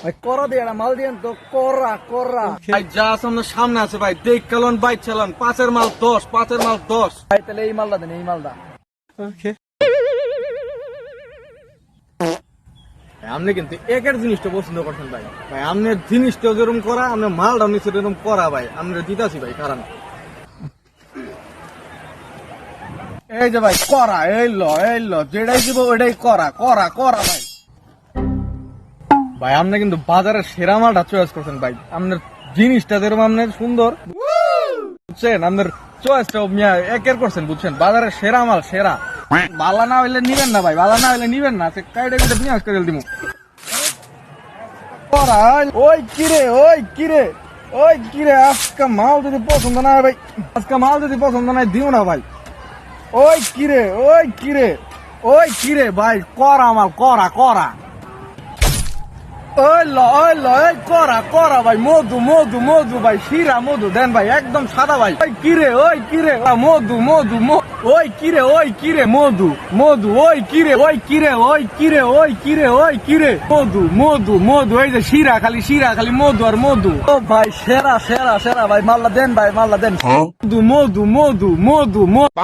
ভাই করা দিয়ে মাল দিয়েন তো, করা করা ভাই যা সামনে আছে ভাই, দেখ কালন বাইক চালান, 5-এর মাল 10, 5-এর মাল 10। ভাই তাহলে এই মালটা দেন, এই মালটা। আপনি কিন্তু একের জিনিসটা পছন্দ করছেন ভাই, ভাই আপনার জিনিসটা যেরকম করা, আপনার মালটা নিচে এরকম করা ভাই, আমরা দিতাছি ভাই। কারণ এই যে ভাই করা, এই ল যেটাই দিব ওইটাই করা করা করা ভাই। ভাই আপনি কিন্তু বাজারের সেরা মালটা চয়েস করছেন ভাই, আপনার জিনিসটা যেরকম আপনার সুন্দর বুঝছেন, আপনার চয়েসটা একের করছেন বুঝছেন, বাজারের সেরা মাল সেরা। বালা না হইলে নিবেন না ভাই, বালা না হইলে নিবেন না, কাইটা কিটা নিয়ে করে দিব। করা ওই কিরে, ওই কিরে, ওই কিরে, আজকে মাল যদি পছন্দ না হয় ভাই, আজকে মাল যদি পছন্দ না হয় দিও না ভাই। ওই কিরে, ওই কিরে, ওই কিরে ভাই, করা মাল করা করা। ওই ল এই করা করা ভাই, মধু মধু মধু ভাই, শিরা মধু দেন ভাই, একদম সাদা ভাই। ওই কিরে, ওই কিরে, মধু মধু, ওই কিরে, ওই কিরে, মধু মধু, ওই কিরে, ওই কিরে, ওই কিরে, ওই কিরে, ওই কিরে, মধু মধু মধু, এই যে শিরা খালি মধু আর মধু। ও ভাই সেরা সেরা সেরা ভাই, মাল্লা দেন ভাই, মাল্লা দেন। মধু মধু মধু মধু মধু।